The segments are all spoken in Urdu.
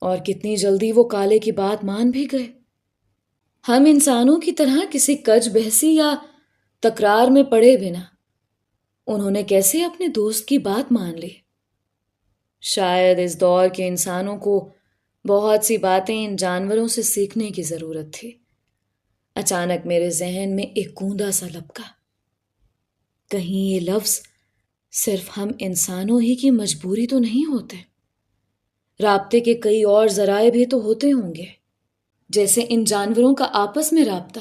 اور کتنی جلدی وہ کالے کی بات مان بھی گئے۔ ہم انسانوں کی طرح کسی کج بحثی یا تکرار میں پڑے بنا انہوں نے کیسے اپنے دوست کی بات مان لی؟ شاید اس دور کے انسانوں کو بہت سی باتیں ان جانوروں سے سیکھنے کی ضرورت تھی۔ اچانک میرے ذہن میں ایک گوندا سا لپکا، کہیں یہ لفظ صرف ہم انسانوں ہی کی مجبوری تو نہیں ہوتے؟ رابطے کے کئی اور ذرائع بھی تو ہوتے ہوں گے، جیسے ان جانوروں کا آپس میں رابطہ،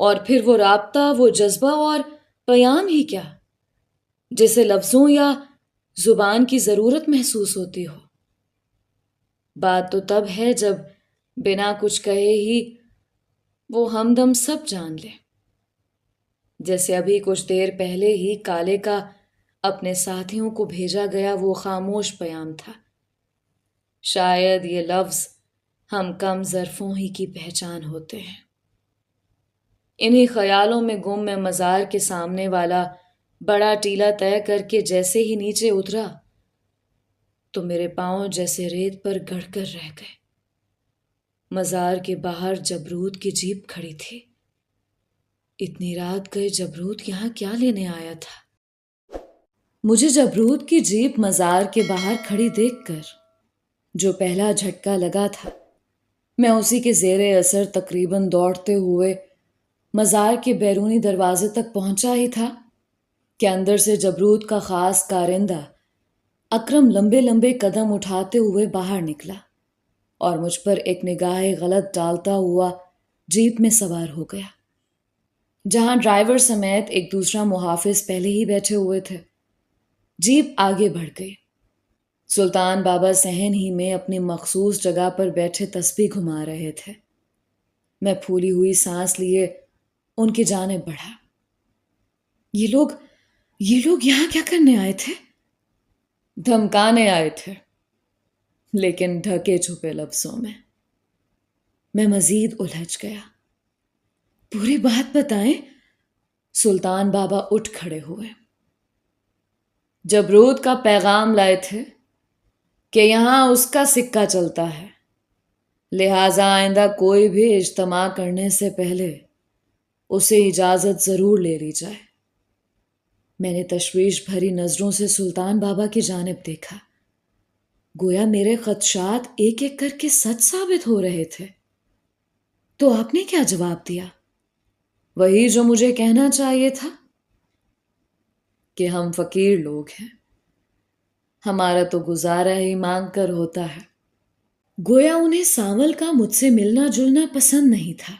اور پھر وہ رابطہ، وہ جذبہ اور پیام ہی کیا جسے لفظوں یا زبان کی ضرورت محسوس ہوتی ہو۔ بات تو تب ہے جب بنا کچھ کہے ہی وہ ہمدم سب جان لے، جیسے ابھی کچھ دیر پہلے ہی کالے کا اپنے ساتھیوں کو بھیجا گیا وہ خاموش پیام تھا۔ شاید یہ لفظ ہم کم ظرفوں ہی کی پہچان ہوتے ہیں۔ انہی خیالوں میں گم میں مزار کے سامنے والا بڑا ٹیلا طے کر کے جیسے ہی نیچے اترا تو میرے پاؤں جیسے ریت پر گڑ کر رہ گئے۔ مزار کے باہر جبرود کی جیپ کھڑی تھی۔ اتنی رات گئے جبرود یہاں کیا لینے آیا تھا؟ مجھے جبرود کی جیپ مزار کے باہر کھڑی دیکھ کر جو پہلا جھٹکا لگا تھا، میں اسی کے زیر اثر تقریباً دوڑتے ہوئے مزار کے بیرونی دروازے تک پہنچا ہی تھا کہ اندر سے جبرود کا خاص کارندہ اکرم لمبے لمبے قدم اٹھاتے ہوئے باہر نکلا اور مجھ پر ایک نگاہ غلط ڈالتا ہوا جیپ میں سوار ہو گیا، جہاں ڈرائیور سمیت ایک دوسرا محافظ پہلے ہی بیٹھے ہوئے تھے۔ جیپ آگے بڑھ گئی۔ سلطان بابا صحن ہی میں اپنی مخصوص جگہ پر بیٹھے تسبیح گھما رہے تھے۔ میں پھولی ہوئی سانس لیے ان کی جانب بڑھا۔ یہ لوگ یہاں کیا کرنے آئے تھے؟ دھمکانے آئے تھے، لیکن ڈھکے چھپے لفظوں میں۔ میں مزید الجھ گیا۔ پوری بات بتائیں۔ سلطان بابا اٹھ کھڑے ہوئے۔ جبرود کا پیغام لائے تھے کہ یہاں اس کا سکہ چلتا ہے، لہٰذا آئندہ کوئی بھی اجتماع کرنے سے پہلے اسے اجازت ضرور لے لی جائے۔ میں نے تشویش بھری نظروں سے سلطان بابا کی جانب دیکھا، گویا میرے خدشات ایک ایک کر کے سچ ثابت ہو رہے تھے۔ تو آپ نے کیا جواب دیا؟ وہی جو مجھے کہنا چاہیے تھا، کہ ہم فقیر لوگ ہیں، ہمارا تو گزارا ہی مانگ کر ہوتا ہے۔ گویا انہیں سانول کا مجھ سے ملنا جلنا پسند نہیں تھا۔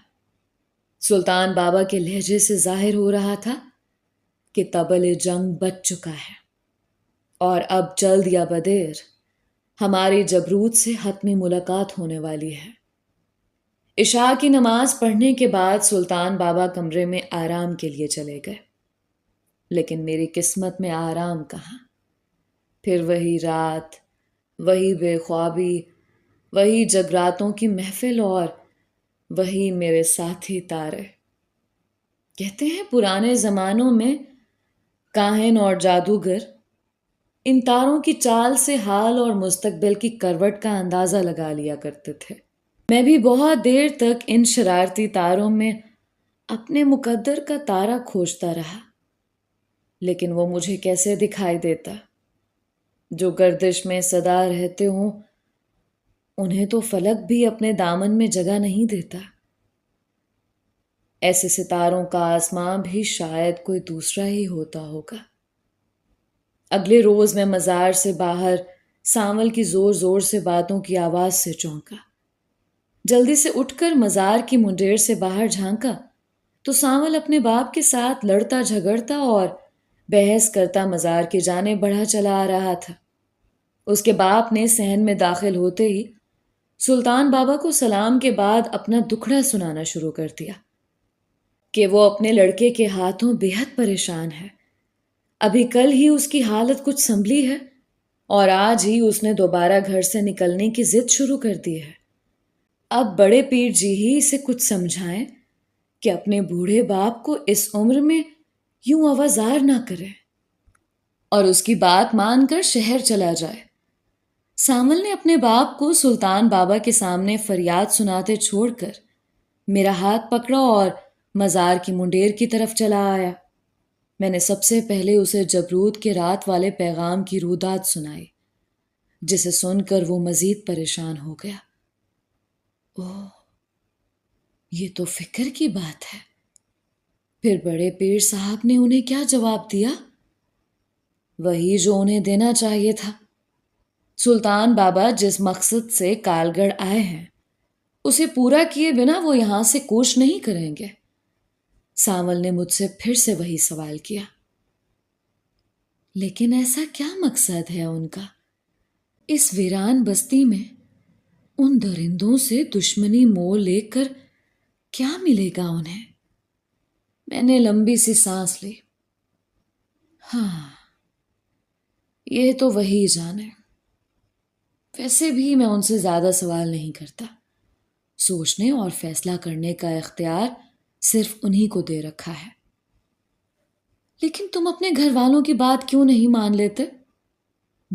سلطان بابا کے لہجے سے ظاہر ہو رہا تھا کہ طبل جنگ بج چکا ہے اور اب جلد یا بدیر ہماری جبرود سے حتمی ملاقات ہونے والی ہے۔ عشاء کی نماز پڑھنے کے بعد سلطان بابا کمرے میں آرام کے لیے چلے گئے، لیکن میری قسمت میں آرام کہاں؟ پھر وہی رات، وہی بے خوابی، وہی جگراتوں کی محفل اور وہی میرے ساتھی تارے۔ کہتے ہیں پرانے زمانوں میں کاہن اور جادوگر ان تاروں کی چال سے حال اور مستقبل کی کروٹ کا اندازہ لگا لیا کرتے تھے۔ میں بھی بہت دیر تک ان شرارتی تاروں میں اپنے مقدر کا تارا کھوجتا رہا، لیکن وہ مجھے کیسے دکھائی دیتا؟ جو گردش میں سدا رہتے ہوں انہیں تو فلک بھی اپنے دامن میں جگہ نہیں دیتا۔ ایسے ستاروں کا آسمان بھی شاید کوئی دوسرا ہی ہوتا ہوگا۔ اگلے روز میں مزار سے باہر سانول کی زور زور سے باتوں کی آواز سے چونکا۔ جلدی سے اٹھ کر مزار کی منڈیر سے باہر جھانکا تو سانول اپنے باپ کے ساتھ لڑتا جھگڑتا اور بحث کرتا مزار کی جانب بڑھا چلا آ رہا تھا۔ اس کے باپ نے صحن میں داخل ہوتے ہی سلطان بابا کو سلام کے بعد اپنا دکھڑا سنانا شروع کر دیا کہ وہ اپنے لڑکے کے ہاتھوں بے حد پریشان ہے۔ ابھی کل ہی اس کی حالت کچھ سنبھلی ہے اور آج ہی اس نے دوبارہ گھر سے نکلنے کی ضد شروع کر دی ہے۔ اب بڑے پیر جی ہی اسے کچھ سمجھائیں کہ اپنے بوڑھے باپ کو اس عمر میں یوں آوازار نہ کرے اور اس کی بات مان کر شہر چلا جائے۔ سامل نے اپنے باپ کو سلطان بابا کے سامنے فریاد سناتے چھوڑ کر میرا ہاتھ پکڑا اور مزار کی منڈیر کی طرف چلا آیا۔ میں نے سب سے پہلے اسے جبرود کے رات والے پیغام کی روداد سنائی، جسے سن کر وہ مزید پریشان ہو گیا۔ اوہ، یہ تو فکر کی بات ہے۔ پھر بڑے پیر صاحب نے انہیں کیا جواب دیا؟ وہی جو انہیں دینا چاہیے تھا۔ سلطان بابا جس مقصد سے کالگڑھ آئے ہیں اسے پورا کیے بنا وہ یہاں سے کوچ نہیں کریں گے۔ سامل نے مجھ سے پھر سے وہی سوال کیا۔ لیکن ایسا کیا مقصد ہے ان کا؟ اس ویران بستی میں ان درندوں سے دشمنی مول لے کر کیا ملے گا انہیں؟ میں نے لمبی سی سانس لی۔ ہاں، یہ تو وہی جانے۔ ویسے بھی میں ان سے زیادہ سوال نہیں کرتا۔ سوچنے اور فیصلہ کرنے کا اختیار صرف انہی کو دے رکھا ہے۔ لیکن تم اپنے گھر والوں کی بات کیوں نہیں مان لیتے؟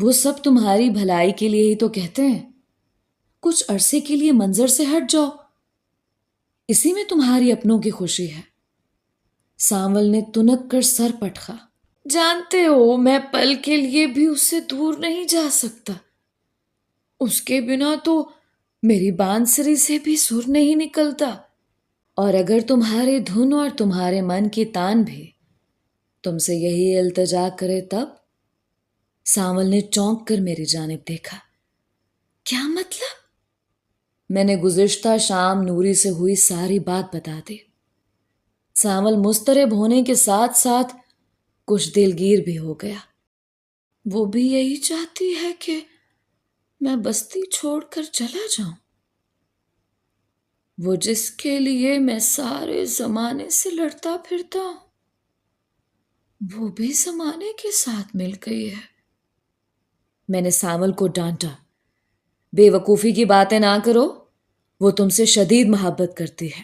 وہ سب تمہاری بھلائی کے لیے ہی تو کہتے ہیں۔ کچھ عرصے کے لیے منظر سے ہٹ جاؤ، اسی میں تمہاری اپنوں کی خوشی ہے۔ سانول نے تنک کر سر پٹخا۔ جانتے ہو میں پل کے لیے بھی اس سے دور نہیں جا سکتا۔ اس کے بنا تو میری بانسری سے بھی سر نہیں نکلتا۔ اور اگر تمہارے دھن اور تمہارے من کی تان بھی تم سے یہی التجا کرے تب؟ سانول نے چونک کر میری جانب دیکھا۔ کیا مطلب؟ میں نے گزشتہ شام نوری سے ہوئی ساری بات بتا دی۔ سانول مضطرب ہونے کے ساتھ ساتھ کچھ دلگیر بھی ہو گیا۔ وہ بھی یہی چاہتی ہے کہ میں بستی چھوڑ کر چلا جاؤں، وہ جس کے لیے میں سارے زمانے سے لڑتا پھرتا ہوں، وہ بھی زمانے کے ساتھ مل گئی ہے۔ میں نے سانول کو ڈانٹا۔ بے وقوفی کی باتیں نہ کرو، وہ تم سے شدید محبت کرتی ہے،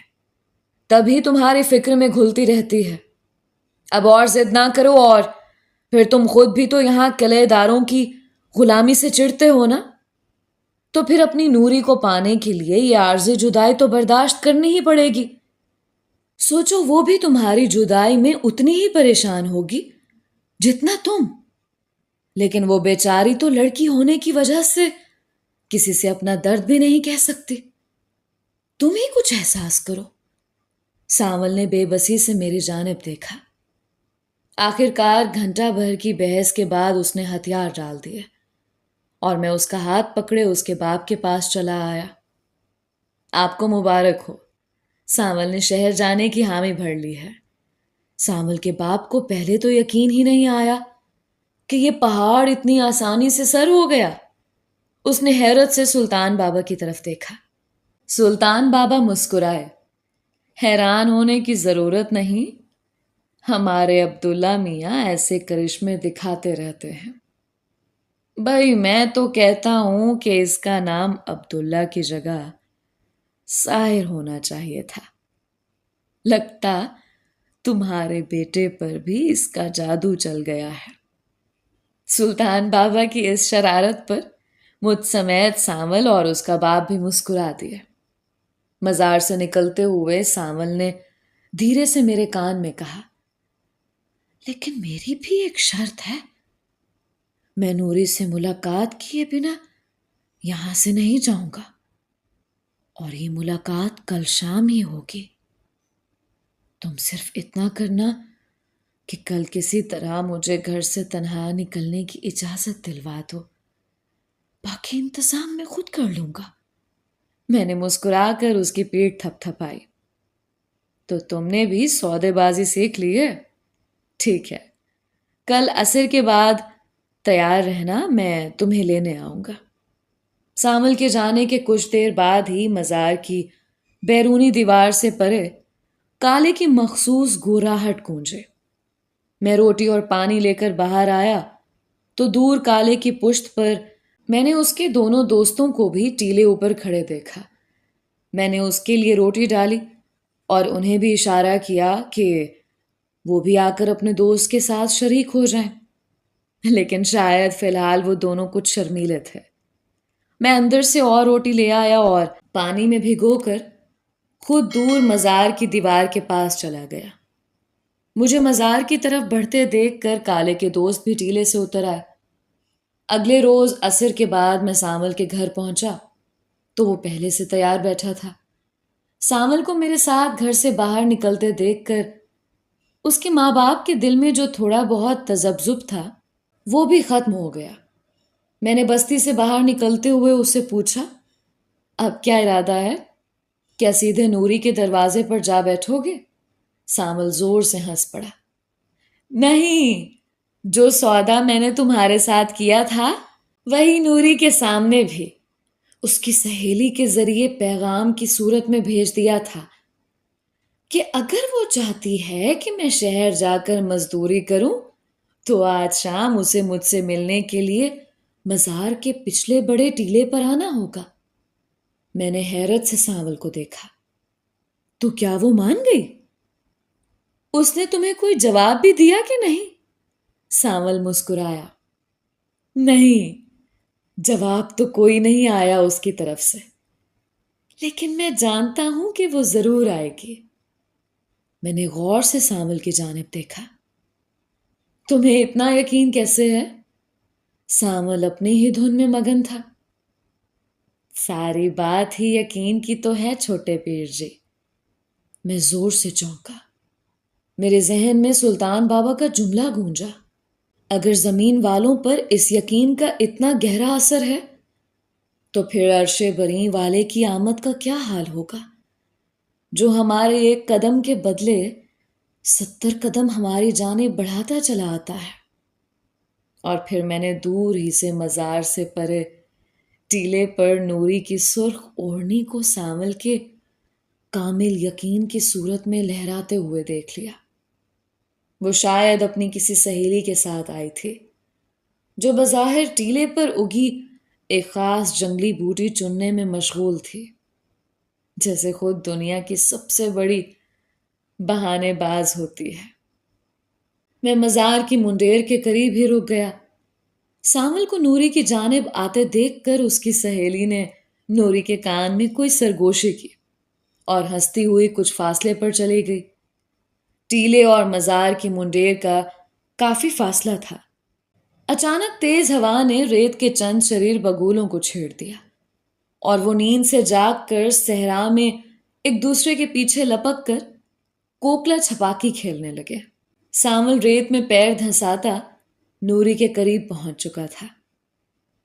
تبھی تمہاری فکر میں گھلتی رہتی ہے۔ اب اور ضد نہ کرو، اور پھر تم خود بھی تو یہاں قلعے داروں کی غلامی سے چڑھتے ہو نا، تو پھر اپنی نوری کو پانے کے لیے یہ عارض جدائی تو برداشت کرنی ہی پڑے گی۔ سوچو وہ بھی تمہاری جدائی میں اتنی ہی پریشان ہوگی جتنا تم، لیکن وہ بیچاری تو لڑکی ہونے کی وجہ سے کسی سے اپنا درد بھی نہیں کہہ سکتی۔ تم ہی کچھ احساس کرو۔ سانول نے بے بسی سے میری جانب دیکھا۔ آخر کار گھنٹہ بھر کی بحث کے بعد اس نے ہتھیار ڈال دیے اور میں اس کا ہاتھ پکڑے اس کے باپ کے پاس چلا آیا۔ آپ کو مبارک ہو، سانول نے شہر جانے کی حامی بھر لی ہے۔ سانول کے باپ کو پہلے تو یقین ہی نہیں آیا کہ یہ پہاڑ اتنی آسانی سے سر ہو گیا۔ اس نے حیرت سے سلطان بابا کی طرف دیکھا۔ سلطان بابا مسکرائے۔ حیران ہونے کی ضرورت نہیں، ہمارے عبداللہ میاں ایسے کرشمے دکھاتے رہتے ہیں۔ بھائی میں تو کہتا ہوں کہ اس کا نام عبداللہ کی جگہ ساحر ہونا چاہیے تھا۔ لگتا تمہارے بیٹے پر بھی اس کا جادو چل گیا ہے۔ سلطان بابا کی اس شرارت پر مجھ سمیت سانول اور اس کا باپ بھی مسکرا دیے۔ مزار سے نکلتے ہوئے سانول نے دھیرے سے میرے کان میں کہا، لیکن میری بھی ایک شرط ہے، میں نوری سے ملاقات کیے بنا یہاں سے نہیں جاؤں گا، اور یہ ملاقات کل شام ہی ہوگی۔ تم صرف اتنا کرنا کہ کل کسی طرح مجھے گھر سے تنہا نکلنے کی اجازت دلوا دو، باقی انتظام میں خود کر لوں گا۔ میں نے مسکرا کر اس کی پیٹھ تھپ تھپائی۔ تو تم نے بھی سودے بازی سیکھ لی ہے؟ ٹھیک ہے، کل عصر کے بعد تیار رہنا، میں تمہیں لینے آؤں گا۔ سانول کے جانے کے کچھ دیر بعد ہی مزار کی بیرونی دیوار سے پرے کالے کی مخصوص گھورراہٹ گونجے۔ میں روٹی اور پانی لے کر باہر آیا تو دور کالے کی پشت پر میں نے اس کے دونوں دوستوں کو بھی ٹیلے اوپر کھڑے دیکھا۔ میں نے اس کے لیے روٹی ڈالی اور انہیں بھی اشارہ کیا کہ وہ بھی آ کر اپنے دوست کے ساتھ شریک ہو جائیں، لیکن شاید فی الحال وہ دونوں کچھ شرمیلے تھے۔ میں اندر سے اور روٹی لے آیا اور پانی میں بھگو کر خود دور مزار کی دیوار کے پاس چلا گیا۔ مجھے مزار کی طرف بڑھتے دیکھ کر کالے کے دوست بھی ٹیلے سے اتر آئے۔ اگلے روز عصر کے بعد میں سامل کے گھر پہنچا تو وہ پہلے سے تیار بیٹھا تھا۔ سامل کو میرے ساتھ گھر سے باہر نکلتے دیکھ کر اس کے ماں باپ کے دل میں جو تھوڑا بہت تذبذب تھا وہ بھی ختم ہو گیا۔ میں نے بستی سے باہر نکلتے ہوئے اس سے پوچھا، اب کیا ارادہ ہے؟ کیا سیدھے نوری کے دروازے پر جا بیٹھو گے؟ سامل زور سے ہنس پڑا۔ نہیں، جو سودا میں نے تمہارے ساتھ کیا تھا وہی نوری کے سامنے بھی اس کی سہیلی کے ذریعے پیغام کی صورت میں بھیج دیا تھا کہ اگر وہ چاہتی ہے کہ میں شہر جا کر مزدوری کروں تو آج شام اسے مجھ سے ملنے کے لیے مزار کے پچھلے بڑے ٹیلے پر آنا ہوگا۔ میں نے حیرت سے سانول کو دیکھا۔ تو کیا وہ مان گئی؟ اس نے تمہیں کوئی جواب بھی دیا کہ نہیں؟ سانول مسکرایا۔ نہیں، جواب تو کوئی نہیں آیا اس کی طرف سے، لیکن میں جانتا ہوں کہ وہ ضرور آئے گی۔ میں نے غور سے سانول کی جانب دیکھا۔ تمہیں اتنا یقین کیسے ہے؟ سانول اپنی ہی دھن میں مگن تھا۔ ساری بات ہی یقین کی تو ہے چھوٹے پیر جی۔ میں زور سے چونکا۔ میرے ذہن میں سلطان بابا کا جملہ گونجا، اگر زمین والوں پر اس یقین کا اتنا گہرا اثر ہے تو پھر عرش بریں والے کی آمد کا کیا حال ہوگا، جو ہمارے ایک قدم کے بدلے 70 قدم ہماری جانب بڑھاتا چلا آتا ہے۔ اور پھر میں نے دور ہی سے مزار سے پرے ٹیلے پر نوری کی سرخ اوڑھنی کو سانول کے کامل یقین کی صورت میں لہراتے ہوئے دیکھ لیا۔ وہ شاید اپنی کسی سہیلی کے ساتھ آئی تھی جو بظاہر ٹیلے پر اگی ایک خاص جنگلی بوٹی چننے میں مشغول تھی، جیسے خود دنیا کی سب سے بڑی بہانے باز ہوتی ہے۔ میں مزار کی منڈیر کے قریب ہی رک گیا۔ سانول کو نوری کی جانب آتے دیکھ کر اس کی سہیلی نے نوری کے کان میں کوئی سرگوشی کی اور ہنستی ہوئی کچھ فاصلے پر چلی گئی۔ ٹیلے اور مزار کی منڈیر کا کافی فاصلہ تھا۔ اچانک تیز ہوا نے ریت کے چند شریر بگولوں کو چھیڑ دیا اور وہ نیند سے جاگ کر صحرا میں ایک دوسرے کے پیچھے لپک کر کوکلا چھپاکی کھیلنے لگے۔ سانول ریت میں پیر دھنساتا نوری کے قریب پہنچ چکا تھا۔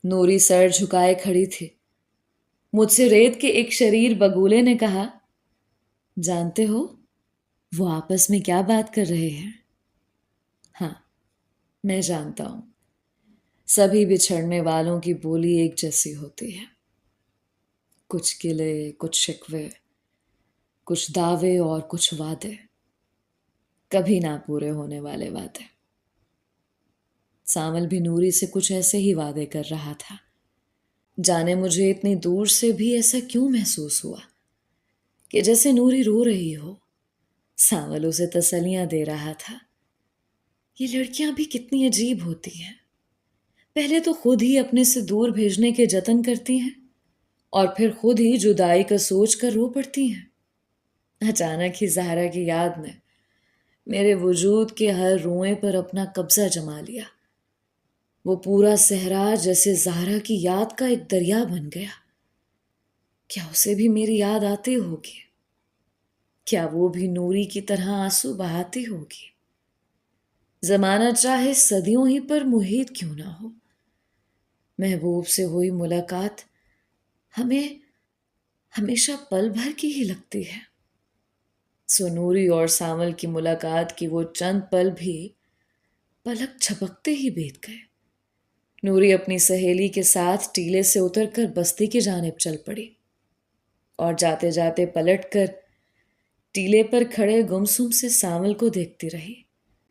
نوری سر جھکائے کھڑی تھی۔ مجھ سے ریت کے ایک شریر بگولے نے کہا، جانتے ہو وہ آپس میں کیا بات کر رہے ہیں؟ ہاں، میں جانتا ہوں۔ سبھی بچھڑنے والوں کی بولی ایک جیسی ہوتی ہے، کچھ گلے، کچھ شکوے، کچھ دعوے اور کچھ وعدے، کبھی نہ پورے ہونے والے وعدے۔ سانول بھی نوری سے کچھ ایسے ہی وعدے کر رہا تھا۔ جانے مجھے اتنی دور سے بھی ایسا کیوں محسوس ہوا کہ جیسے نوری رو رہی ہو۔ سانول اسے تسلیاں دے رہا تھا۔ یہ لڑکیاں بھی کتنی عجیب ہوتی ہیں، پہلے تو خود ہی اپنے سے دور بھیجنے کے جتن کرتی ہیں اور پھر خود ہی جدائی کا سوچ کر رو پڑتی ہیں۔ اچانک ہی زہرا کی یاد نے میرے وجود کے ہر روئیں پر اپنا قبضہ جما لیا۔ وہ پورا صحرا جیسے زہرا کی یاد کا ایک دریا بن گیا۔ کیا اسے بھی میری یاد آتی ہوگی؟ کیا وہ بھی نوری کی طرح آنسو بہاتی ہوگی؟ زمانہ چاہے صدیوں ہی پر محیط کیوں نہ ہو، محبوب سے ہوئی ملاقات ہمیں ہمیشہ پل بھر کی ہی لگتی ہے۔ سو نوری اور سانول کی ملاقات کی وہ چند پل بھی پلک چھپکتے ہی بیت گئے۔ نوری اپنی سہیلی کے ساتھ ٹیلے سے اتر کر بستی کی جانب چل پڑی اور جاتے جاتے پلٹ کر ٹیلے پر کھڑے گمسم سے سانول کو دیکھتی رہی،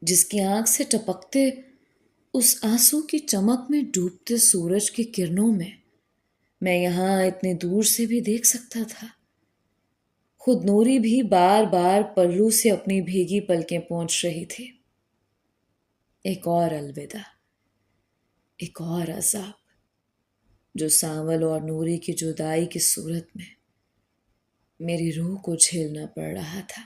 جس کی آنکھ سے ٹپکتے اس آنسو کی چمک میں ڈوبتے سورج کی کرنوں میں یہاں اتنی دور سے بھی دیکھ سکتا تھا۔ خود نوری بھی بار بار پلو سے اپنی بھیگی پلکیں پونچھ رہی تھی۔ ایک اور الوداع، ایک اور عذاب۔ جو سانول اور نوری کی جدائی کی صورت میں میری روح کو جھیلنا پڑ رہا تھا۔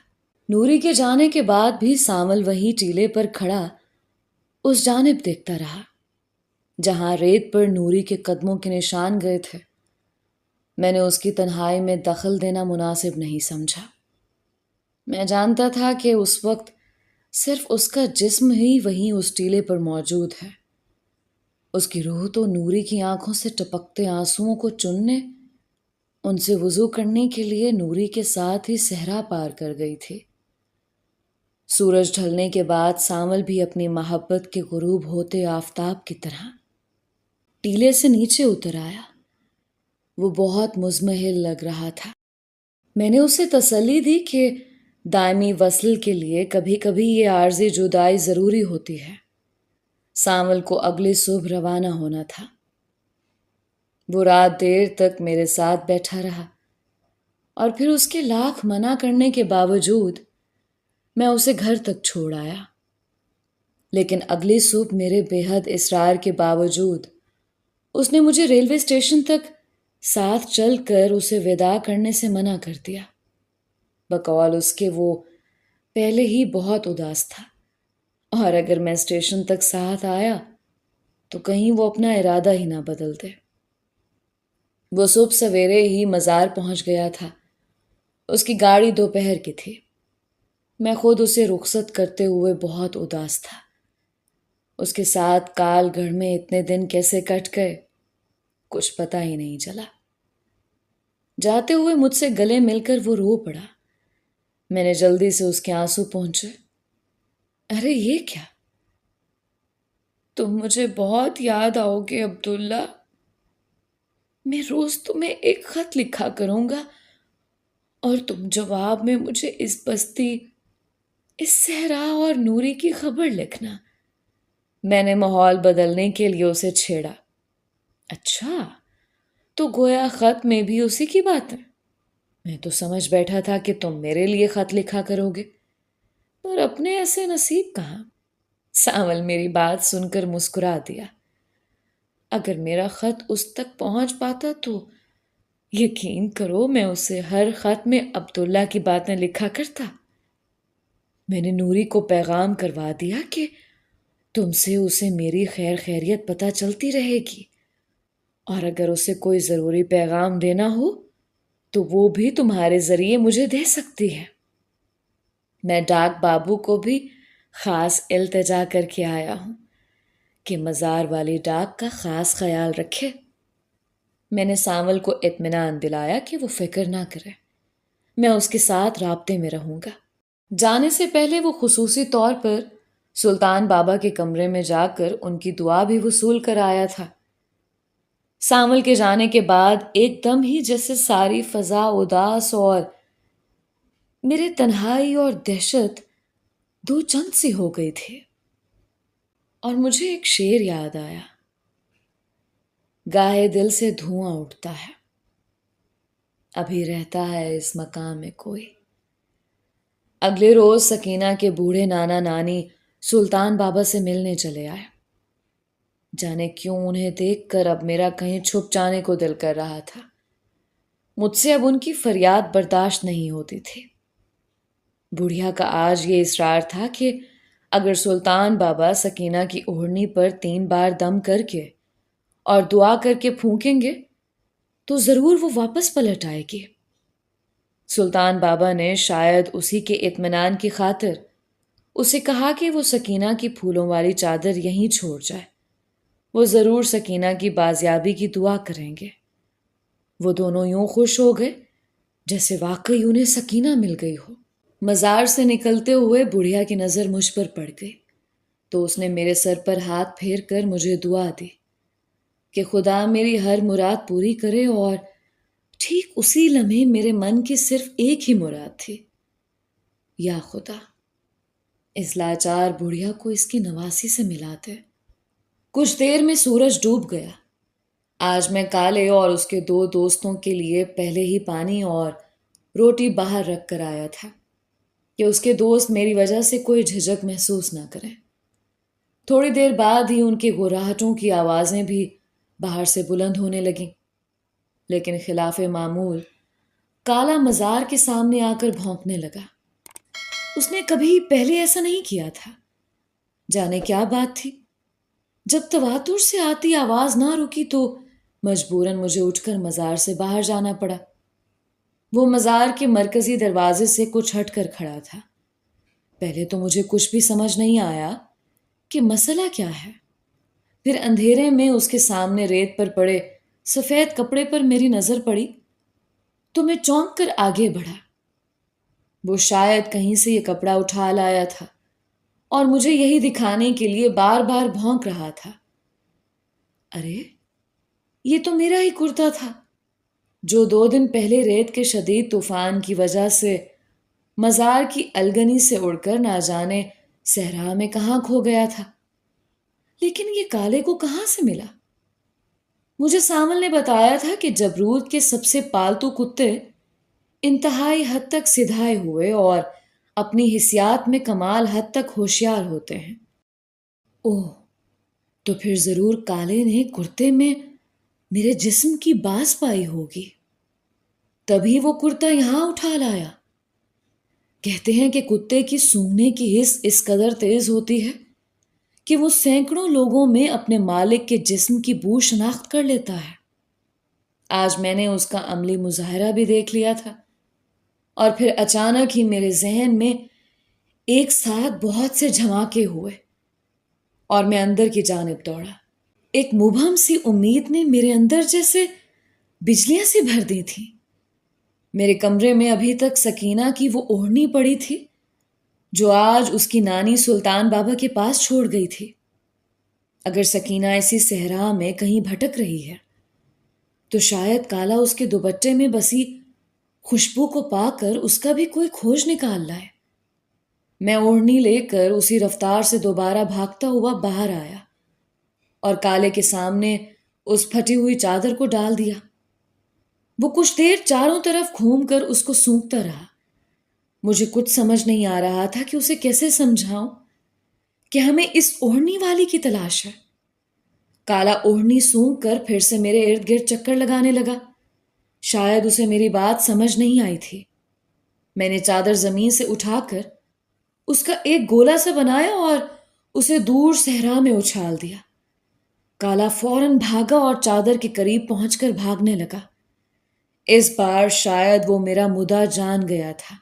نوری کے جانے کے بعد بھی سانول وہیں ٹیلے پر کھڑا اس جانب دیکھتا رہا جہاں ریت پر نوری کے قدموں کے نشان گئے تھے۔ میں نے اس کی تنہائی میں دخل دینا مناسب نہیں سمجھا۔ میں جانتا تھا کہ اس وقت صرف اس کا جسم ہی وہیں اس ٹیلے پر موجود ہے۔ اس کی روح تو نوری کی آنکھوں سے ٹپکتے آنسوؤں کو چننے، ان سے وضو کرنے کے لیے نوری کے ساتھ ہی صحرا پار کر گئی تھی۔ سورج ڈھلنے کے بعد سانول بھی اپنی محبت کے غروب ہوتے آفتاب کی طرح ٹیلے سے نیچے اتر آیا۔ وہ بہت مضمحل لگ رہا تھا۔ میں نے اسے تسلی دی کہ دائمی وصل کے لیے کبھی کبھی یہ عارضی جدائی ضروری ہوتی ہے۔ سانول کو اگلی صبح روانہ ہونا تھا۔ وہ رات دیر تک میرے ساتھ بیٹھا رہا اور پھر اس کے لاکھ منع کرنے کے باوجود میں اسے گھر تک چھوڑ آیا۔ لیکن اگلی صبح میرے بے حد اصرار کے باوجود اس نے مجھے ریلوے اسٹیشن تک ساتھ چل کر اسے وداع کرنے سے منع کر دیا۔ بقول اس کے وہ پہلے ہی بہت اداس تھا، اور اگر میں اسٹیشن تک ساتھ آیا تو کہیں وہ اپنا ارادہ ہی نہ بدل دے۔ وہ صبح سویرے ہی مزار پہنچ گیا تھا۔ اس کی گاڑی دوپہر کی تھی۔ میں خود اسے رخصت کرتے ہوئے بہت اداس تھا۔ اس کے ساتھ کال گڑھ میں اتنے دن کیسے کٹ گئے کچھ پتہ ہی نہیں چلا۔ جاتے ہوئے مجھ سے گلے مل کر وہ رو پڑا۔ میں نے جلدی سے اس کے آنسو پہنچے۔ ارے یہ کیا؟ تم مجھے بہت یاد آؤ گے عبداللہ۔ میں روز تمہیں ایک خط لکھا کروں گا اور تم جواب میں مجھے اس بستی، اس صحرا اور نوری کی خبر لکھنا۔ میں نے ماحول بدلنے کے لیے اسے چھیڑا۔ اچھا، تو گویا خط میں بھی اسی کی بات ہے۔ میں تو سمجھ بیٹھا تھا کہ تم میرے لیے خط لکھا کرو گے، پر اپنے ایسے نصیب کہاں۔ سانول میری بات سن کر مسکرا دیا۔ اگر میرا خط اس تک پہنچ پاتا تو یقین کرو میں اسے ہر خط میں عبداللہ کی باتیں لکھا کرتا۔ میں نے نوری کو پیغام کروا دیا کہ تم سے اسے میری خیر خیریت پتہ چلتی رہے گی، اور اگر اسے کوئی ضروری پیغام دینا ہو تو وہ بھی تمہارے ذریعے مجھے دے سکتی ہے۔ میں ڈاک بابو کو بھی خاص التجا کر کے آیا ہوں کہ مزار والی ڈاک کا خاص خیال رکھے۔ میں نے سانول کو اطمینان دلایا کہ وہ فکر نہ کرے، میں اس کے ساتھ رابطے میں رہوں گا۔ جانے سے پہلے وہ خصوصی طور پر سلطان بابا کے کمرے میں جا کر ان کی دعا بھی وصول کر آیا تھا۔ سانول کے جانے کے بعد ایک دم ہی جیسے ساری فضا اداس اور میرے تنہائی اور دہشت دو چند سی ہو گئی تھی، اور مجھے ایک شعر یاد آیا۔ گاہے دل سے دھواں اٹھتا ہے، ابھی رہتا ہے اس مقام میں کوئی۔ اگلے روز سکینہ کے بوڑھے نانا نانی سلطان بابا سے ملنے چلے آئے۔ جانے کیوں انہیں دیکھ کر اب میرا کہیں چھپ جانے کو دل کر رہا تھا۔ مجھ سے اب ان کی فریاد برداشت نہیں ہوتی تھی۔ بڑھیا کا آج یہ اصرار تھا کہ اگر سلطان بابا سکینہ کی اوڑھنی پر 3 بار دم کر کے اور دعا کر کے پھونکیں گے تو ضرور وہ واپس پلٹ آئے گی۔ سلطان بابا نے شاید اسی کے اطمینان کی خاطر اسے کہا کہ وہ سکینہ کی پھولوں والی چادر یہیں چھوڑ جائے، وہ ضرور سکینہ کی بازیابی کی دعا کریں گے۔ وہ دونوں یوں خوش ہو گئے جیسے واقعی انہیں سکینہ مل گئی ہو۔ مزار سے نکلتے ہوئے بڑھیا کی نظر مجھ پر پڑ گئی تو اس نے میرے سر پر ہاتھ پھیر کر مجھے دعا دی کہ خدا میری ہر مراد پوری کرے، اور ٹھیک اسی لمحے میرے من کی صرف ایک ہی مراد تھی، یا خدا اس لاچار بڑھیا کو اس کی نواسی سے ملا دے۔ کچھ دیر میں سورج ڈوب گیا۔ آج میں کالے اور اس کے 2 دوستوں کے لیے پہلے ہی پانی اور روٹی باہر رکھ کر آیا تھا کہ اس کے دوست میری وجہ سے کوئی جھجک محسوس نہ کریں۔ تھوڑی دیر بعد ہی ان کی گھراہٹوں کی آوازیں بھی باہر سے بلند ہونے لگیں، لیکن خلاف معمول کالا مزار کے سامنے آ کر بھونکنے لگا۔ اس نے کبھی پہلے ایسا نہیں کیا تھا۔ جانے کیا بات تھی؟ جب تواتر سے آتی آواز نہ رکی تو مجبوراً مجھے اٹھ کر مزار سے باہر جانا پڑا۔ وہ مزار کے مرکزی دروازے سے کچھ ہٹ کر کھڑا تھا۔ پہلے تو مجھے کچھ بھی سمجھ نہیں آیا کہ مسئلہ کیا ہے۔ پھر اندھیرے میں اس کے سامنے ریت پر پڑے سفید کپڑے پر میری نظر پڑی تو میں چونک کر آگے بڑھا۔ وہ شاید کہیں سے یہ کپڑا اٹھا لایا تھا اور مجھے یہی دکھانے کے لیے بار بار بھونک رہا تھا۔ ارے، یہ تو میرا ہی کرتا تھا جو 2 دن پہلے ریت کے شدید طوفان کی وجہ سے مزار کی الگنی سے اڑ کر نہ جانے صحرا میں کہاں کھو گیا تھا۔ لیکن یہ کالے کو کہاں سے ملا؟ مجھے سامل نے بتایا تھا کہ جبرود کے سب سے پالتو کتے انتہائی حد تک سدھائے ہوئے اور اپنی حسیات میں کمال حد تک ہوشیار ہوتے ہیں۔ اوہ، تو پھر ضرور کالے نے کرتے میں میرے جسم کی باس پائی ہوگی، تبھی وہ کرتا یہاں اٹھا لایا۔ کہتے ہیں کہ کتے کی سونگھنے کی حس اس قدر تیز ہوتی ہے کہ وہ سینکڑوں لوگوں میں اپنے مالک کے جسم کی بو شناخت کر لیتا ہے۔ آج میں نے اس کا عملی مظاہرہ بھی دیکھ لیا تھا، اور پھر اچانک ہی میرے ذہن میں ایک ساتھ بہت سے جھماکے ہوئے اور میں اندر کی جانب دوڑا۔ ایک مبہم سی امید نے میرے اندر جیسے بجلیاں سی بھر دی تھیں۔ میرے کمرے میں ابھی تک سکینہ کی وہ اوڑھنی پڑی تھی جو آج اس کی نانی سلطان بابا کے پاس چھوڑ گئی تھی۔ اگر سکینہ اسی صحرا میں کہیں بھٹک رہی ہے تو شاید کالا اس کے دوپٹے میں بسی خوشبو کو پا کر اس کا بھی کوئی کھوج نکال لائے۔ میں اوڑھنی لے کر اسی رفتار سے دوبارہ بھاگتا ہوا باہر آیا اور کالے کے سامنے اس پھٹی ہوئی چادر کو ڈال دیا۔ وہ کچھ دیر چاروں طرف گھوم کر اس کو سونگتا رہا۔ مجھے کچھ سمجھ نہیں آ رہا تھا کہ اسے کیسے سمجھاؤں کہ ہمیں اس اوڑھنی والی کی تلاش ہے۔ کالا اوڑھنی سونگ کر پھر سے میرے ارد گرد چکر لگانے لگا۔ شاید اسے میری بات سمجھ نہیں آئی تھی۔ میں نے چادر زمین سے اٹھا کر اس کا ایک گولا سا بنایا اور اسے دور صحرا میں اچھال دیا۔ کالا فوراً بھاگا اور چادر کے قریب پہنچ کر بھاگنے لگا۔ اس بار شاید وہ میرا مدعا جان گیا تھا۔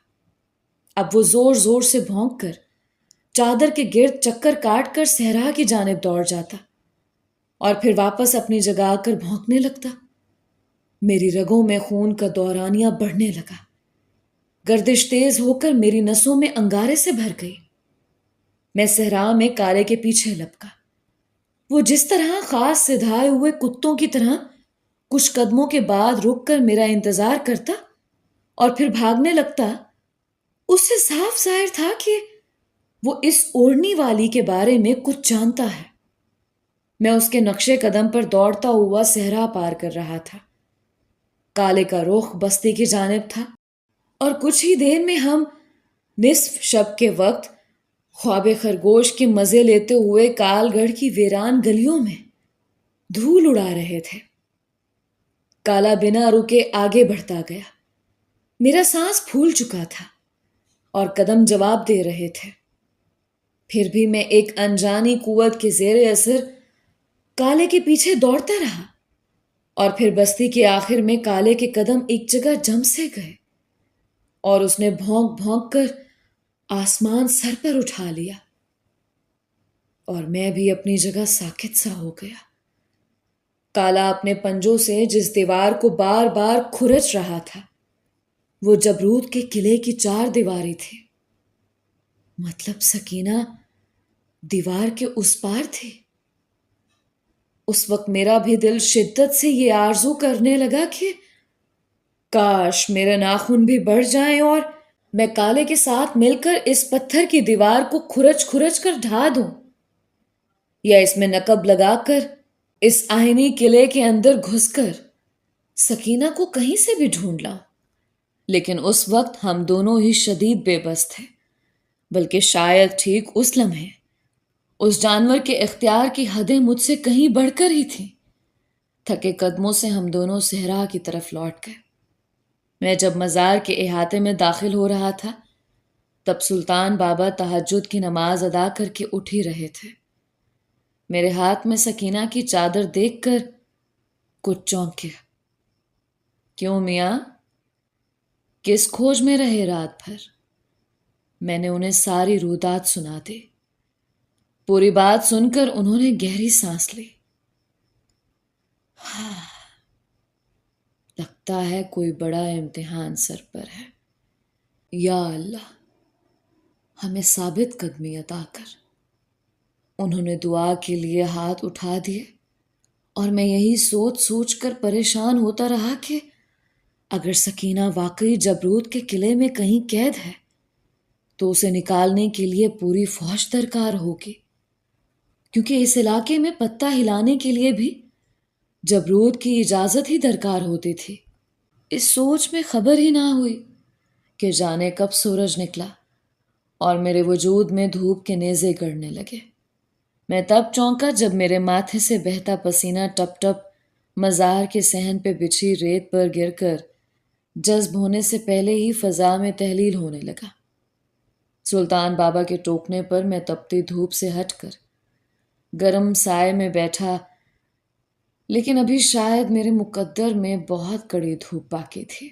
اب وہ زور زور سے بھونک کر چادر کے گرد چکر کاٹ کر صحرا کی جانب دوڑ جاتا اور پھر واپس اپنی جگہ آ کر بھونکنے لگتا۔ میری رگوں میں خون کا دورانیہ بڑھنے لگا۔ گردش تیز ہو کر میری نسوں میں انگارے سے بھر گئی۔ میں صحرا میں کالے کے پیچھے لپکا۔ وہ جس طرح خاص سدھائے ہوئے کتوں کی طرح کچھ قدموں کے بعد رک کر میرا انتظار کرتا اور پھر بھاگنے لگتا، اس سے صاف ظاہر تھا کہ وہ اس اوڑھنی والی کے بارے میں کچھ جانتا ہے۔ میں اس کے نقشے قدم پر دوڑتا ہوا صحرا پار کر رہا تھا۔ کالے کا رخ بستی کی جانب تھا اور کچھ ہی دیر میں ہم نصف شب کے وقت خواب خرگوش کے مزے لیتے ہوئے کال گڑھ کی ویران گلیوں میں دھول اڑا رہے تھے۔ کالا بنا رکے آگے بڑھتا گیا۔ میرا سانس پھول چکا تھا اور قدم جواب دے رہے تھے۔ پھر بھی میں ایک انجانی قوت کے زیر اثر کالے کے پیچھے دوڑتا رہا اور پھر بستی کے آخر میں کالے کے قدم ایک جگہ جم سے گئے اور اس نے بھونک بھونک کر آسمان سر پر اٹھا لیا اور میں بھی اپنی جگہ ساکت سا ہو گیا۔ کالا اپنے پنجوں سے جس دیوار کو بار بار کھرچ رہا تھا وہ جبرود کے قلعے کی 4 دیواریں تھی۔ مطلب سکینہ دیوار کے اس پار تھی۔ اس وقت میرا بھی دل شدت سے یہ آرزو کرنے لگا کہ کاش میرے ناخن بھی بڑھ جائیں اور میں کالے کے ساتھ مل کر اس پتھر کی دیوار کو کھرچ کھرچ کر ڈھا دوں، یا اس میں نقب لگا کر اس آہنی قلعے کے اندر گھس کر سکینہ کو کہیں سے بھی ڈھونڈ لاؤں۔ لیکن اس وقت ہم دونوں ہی شدید بے بس تھے، بلکہ شاید ٹھیک اس لمحے اس جانور کے اختیار کی حدیں مجھ سے کہیں بڑھ کر ہی تھیں۔ تھکے قدموں سے ہم دونوں صحرا کی طرف لوٹ گئے۔ میں جب مزار کے احاطے میں داخل ہو رہا تھا تب سلطان بابا تہجد کی نماز ادا کر کے اٹھ ہی رہے تھے۔ میرے ہاتھ میں سکینہ کی چادر دیکھ کر کچھ چونکے۔ کیوں میاں، کس کھوج میں رہے رات بھر؟ میں نے انہیں ساری رودات سنا دی۔ پوری بات سن کر انہوں نے گہری سانس لی۔ لگتا ہے کوئی بڑا امتحان سر پر ہے۔ یا اللہ، ہمیں ثابت قدمی عطا کر۔ انہوں نے دعا کے لیے ہاتھ اٹھا دیے اور میں یہی سوچ سوچ کر پریشان ہوتا رہا کہ اگر سکینہ واقعی جبروت کے قلعے میں کہیں قید ہے تو اسے نکالنے کے لیے پوری فوج درکار ہوگی، کیونکہ اس علاقے میں پتہ ہلانے کے لیے بھی جبروت کی اجازت ہی درکار ہوتی تھی۔ اس سوچ میں خبر ہی نہ ہوئی کہ جانے کب سورج نکلا اور میرے وجود میں دھوپ کے نیزے گڑنے لگے۔ میں تب چونکا جب میرے ماتھے سے بہتا پسینہ ٹپ ٹپ مزار کے صحن پہ بچھی ریت پر گر کر جذب ہونے سے پہلے ہی فضا میں تحلیل ہونے لگا۔ سلطان بابا کے ٹوکنے پر میں تپتی دھوپ سے ہٹ کر گرم سائے میں بیٹھا، لیکن ابھی شاید میرے مقدر میں بہت کڑی دھوپ باقی تھی۔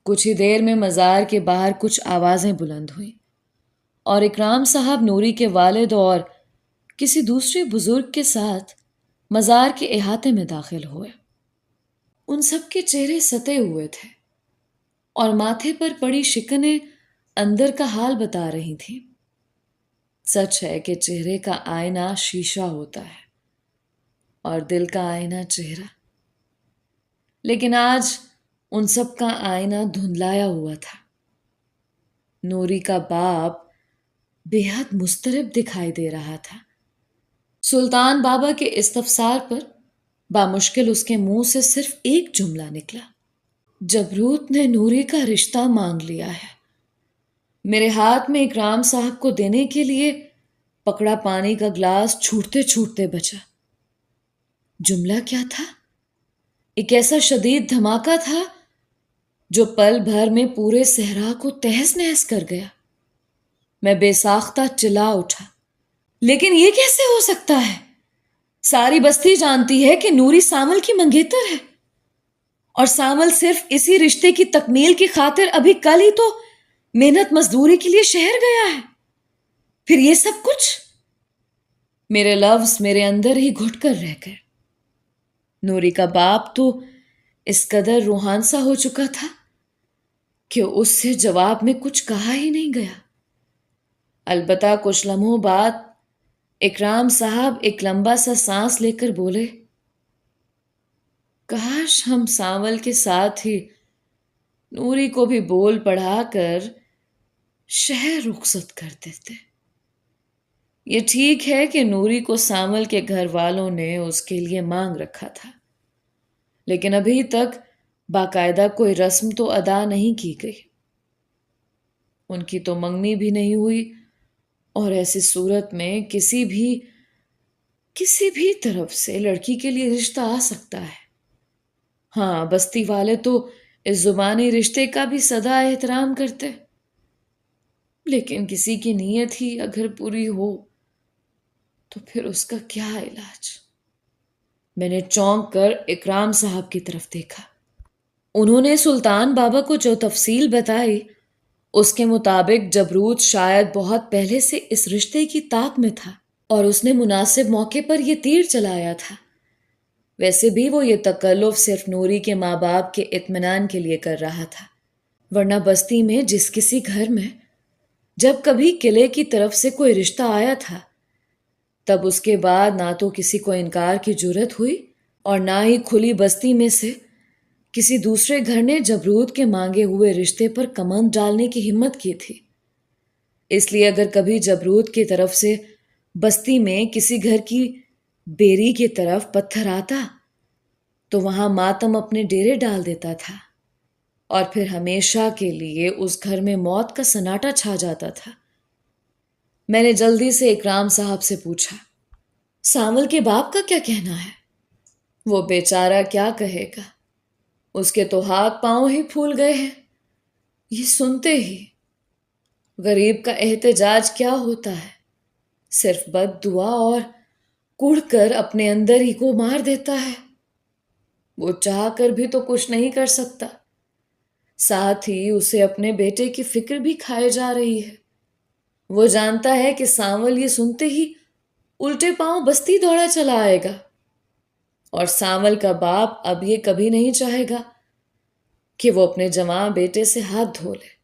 کچھ ہی دیر میں مزار کے باہر کچھ آوازیں بلند ہوئیں اور اکرام صاحب نوری کے والد اور کسی دوسرے بزرگ کے ساتھ مزار کے احاطے میں داخل ہوئے۔ ان سب کے چہرے ستے ہوئے تھے اور ماتھے پر پڑی شکنیں اندر کا حال بتا رہی تھیں۔ سچ ہے کہ چہرے کا آئینہ شیشہ ہوتا ہے اور دل کا آئینہ چہرہ، لیکن آج ان سب کا آئینہ دھندلایا ہوا تھا۔ نوری کا باپ بے حد مضطرب دکھائی دے رہا تھا۔ سلطان بابا کے استفسار پر بامشکل اس کے منہ سے صرف ایک جملہ نکلا: جبروت نے نوری کا رشتہ مانگ لیا ہے۔ میرے ہاتھ میں اکرام صاحب کو دینے کے لیے پکڑا پانی کا گلاس چھوٹتے چھوٹتے بچا۔ جملہ کیا تھا؟ ایک ایسا شدید دھماکہ تھا جو پل بھر میں پورے صحرا کو تہس نہس کر گیا۔ میں بے ساختہ چلا اٹھا، لیکن یہ کیسے ہو سکتا ہے؟ ساری بستی جانتی ہے کہ نوری سامل کی منگیتر ہے، اور سامل صرف اسی رشتے کی تکمیل کی خاطر ابھی کل ہی تو محنت مزدوری کے لیے شہر گیا ہے۔ پھر یہ سب کچھ؟ میرے لفظ میرے اندر ہی گھٹ کر رہ گئے۔ نوری کا باپ تو اس قدر روحان سا ہو چکا تھا کہ اس سے جواب میں کچھ کہا ہی نہیں گیا۔ البتہ کچھ لمحوں بعد اکرام صاحب ایک لمبا سا سانس لے کر بولے: کاش ہم سانول کے ساتھ ہی نوری کو بھی بول پڑھا کر شہر رخصت کر دیتے۔ یہ ٹھیک ہے کہ نوری کو سانول کے گھر والوں نے اس کے لیے مانگ رکھا تھا، لیکن ابھی تک باقاعدہ کوئی رسم تو ادا نہیں کی گئی۔ ان کی تو منگنی بھی نہیں ہوئی، اور ایسی صورت میں کسی بھی طرف سے لڑکی کے لیے رشتہ آ سکتا ہے۔ ہاں، بستی والے تو اس زبانی رشتے کا بھی سدا احترام کرتے، لیکن کسی کی نیت ہی اگر پوری ہو تو پھر اس کا کیا علاج؟ میں نے چونک کر اکرام صاحب کی طرف دیکھا۔ انہوں نے سلطان بابا کو جو تفصیل بتائی اس کے مطابق جبروت شاید بہت پہلے سے اس رشتے کی طاق میں تھا اور اس نے مناسب موقع پر یہ تیر چلایا تھا۔ ویسے بھی وہ یہ تکلف صرف نوری کے ماں باپ کے اطمینان کے لیے کر رہا تھا، ورنہ بستی میں جس کسی گھر میں جب کبھی قلعے کی طرف سے کوئی رشتہ آیا تھا تب اس کے بعد نہ تو کسی کو انکار کی جرت ہوئی اور نہ ہی کھلی بستی میں سے کسی دوسرے گھر نے جبروت کے مانگے ہوئے رشتے پر کمند ڈالنے کی ہمت کی تھی۔ اس لیے اگر کبھی جبروت کی طرف سے بستی میں کسی گھر کی بیری کی طرف پتھر آتا تو وہاں ماتم اپنے ڈیرے ڈال دیتا تھا، اور پھر ہمیشہ کے لیے اس گھر میں موت کا سناٹا چھا جاتا تھا۔ میں نے جلدی سے اکرام صاحب سے پوچھا: سانول کے باپ کا کیا کہنا ہے؟ وہ بیچارہ کیا کہے گا، اس کے تو ہاتھ پاؤں ہی پھول گئے ہیں یہ سنتے ہی۔ غریب کا احتجاج کیا ہوتا ہے، صرف بد دعا اور کڑھ کر اپنے اندر ہی کو مار دیتا ہے۔ وہ چاہ کر بھی تو کچھ نہیں کر سکتا، ساتھ ہی اسے اپنے بیٹے کی فکر بھی کھائے جا رہی ہے۔ وہ جانتا ہے کہ سانول یہ سنتے ہی الٹے پاؤں بستی دوڑا چلا آئے گا، اور سانول کا باپ اب یہ کبھی نہیں چاہے گا کہ وہ اپنے جوان بیٹے سے ہاتھ دھو لے،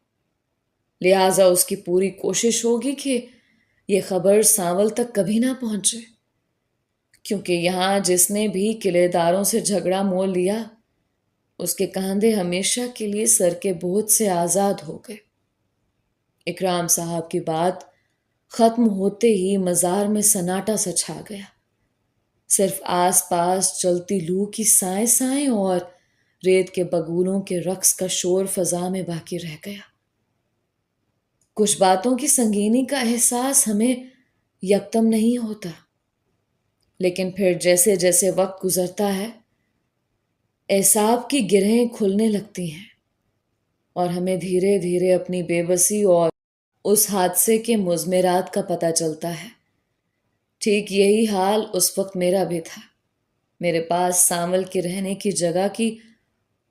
لہٰذا اس کی پوری کوشش ہوگی کہ یہ خبر سانول تک کبھی نہ پہنچے، کیونکہ یہاں جس نے بھی قلعے داروں سے جھگڑا مول لیا اس کے کاندھے ہمیشہ کے لیے سر کے بوجھ سے آزاد ہو گئے۔ اکرام صاحب کی بات ختم ہوتے ہی مزار میں سناٹا سا چھا گیا، صرف آس پاس چلتی لو کی سائیں سائیں اور ریت کے بگولوں کے رقص کا شور فضا میں باقی رہ گیا۔ کچھ باتوں کی سنگینی کا احساس ہمیں یکدم نہیں ہوتا، لیکن پھر جیسے جیسے وقت گزرتا ہے اعصاب کی گرہیں کھلنے لگتی ہیں اور ہمیں دھیرے دھیرے اپنی بے بسی اور اس حادثے کے مضمرات کا پتہ چلتا ہے۔ ٹھیک یہی حال اس وقت میرا بھی تھا۔ میرے پاس سانول کے رہنے کی جگہ کی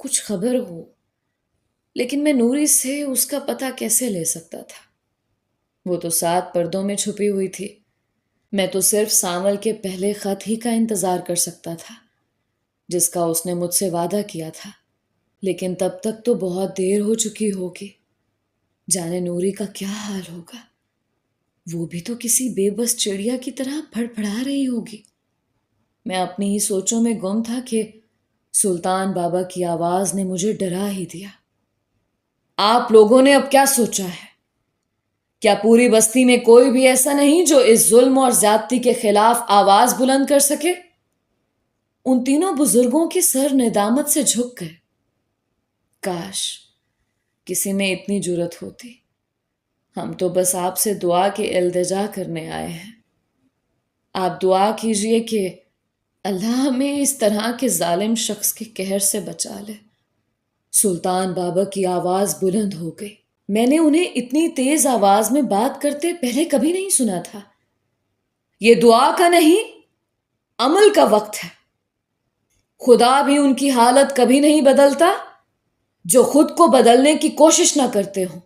کچھ خبر ہو، لیکن میں نوری سے اس کا پتہ کیسے لے سکتا تھا؟ وہ تو 7 پردوں میں چھپی ہوئی تھی۔ میں تو صرف سانول کے پہلے خط ہی کا انتظار کر سکتا تھا جس کا اس نے مجھ سے وعدہ کیا تھا، لیکن تب تک تو بہت دیر ہو چکی ہوگی۔ جانے نوری کا کیا حال ہوگا، وہ بھی تو کسی بے بس چڑیا کی طرح پھڑپڑا رہی ہوگی۔ میں اپنی ہی سوچوں میں گم تھا کہ سلطان بابا کی آواز نے مجھے ڈرا ہی دیا۔ آپ لوگوں نے اب کیا سوچا ہے؟ کیا پوری بستی میں کوئی بھی ایسا نہیں جو اس ظلم اور زیادتی کے خلاف آواز بلند کر سکے؟ ان تینوں بزرگوں کے سر ندامت سے جھک گئے۔ کاش کسی میں اتنی جرت ہوتی۔ ہم تو بس آپ سے دعا کے التجا کرنے آئے ہیں۔ آپ دعا کیجئے کہ اللہ ہمیں اس طرح کے ظالم شخص کے قہر سے بچا لے۔ سلطان بابا کی آواز بلند ہو گئی۔ میں نے انہیں اتنی تیز آواز میں بات کرتے پہلے کبھی نہیں سنا تھا۔ یہ دعا کا نہیں، عمل کا وقت ہے۔ خدا بھی ان کی حالت کبھی نہیں بدلتا جو خود کو بدلنے کی کوشش نہ کرتے ہوں۔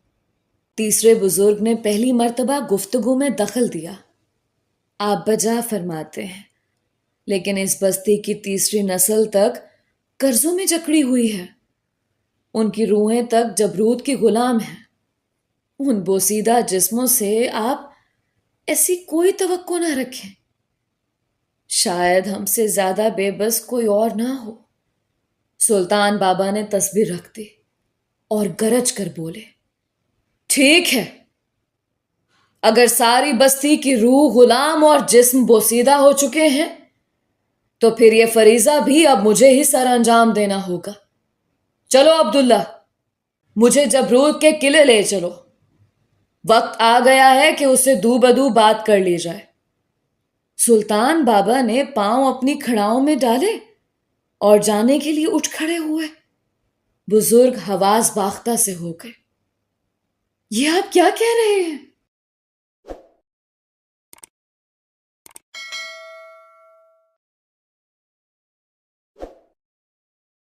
تیسرے بزرگ نے پہلی مرتبہ گفتگو میں دخل دیا۔ آپ بجا فرماتے ہیں، لیکن اس بستی کی تیسری نسل تک قرضوں میں جکڑی ہوئی ہے۔ ان کی روحیں تک جبروت کی غلام ہیں۔ ان بوسیدہ جسموں سے آپ ایسی کوئی توقع نہ رکھیں۔ شاید ہم سے زیادہ بے بس کوئی اور نہ ہو۔ سلطان بابا نے تسبیح رکھ دی اور گرج کر بولے، ٹھیک ہے، اگر ساری بستی کی روح غلام اور جسم بوسیدہ ہو چکے ہیں تو پھر یہ فریضہ بھی اب مجھے ہی سر انجام دینا ہوگا۔ چلو عبداللہ، مجھے جبروت کے قلعے لے چلو۔ وقت آ گیا ہے کہ اسے دو بدو بات کر لی جائے۔ سلطان بابا نے پاؤں اپنی کھڑاؤں میں ڈالے اور جانے کے لیے اٹھ کھڑے ہوئے۔ بزرگ حواس باختہ سے ہو گئے۔ یہ آپ کیا کہہ رہے ہیں؟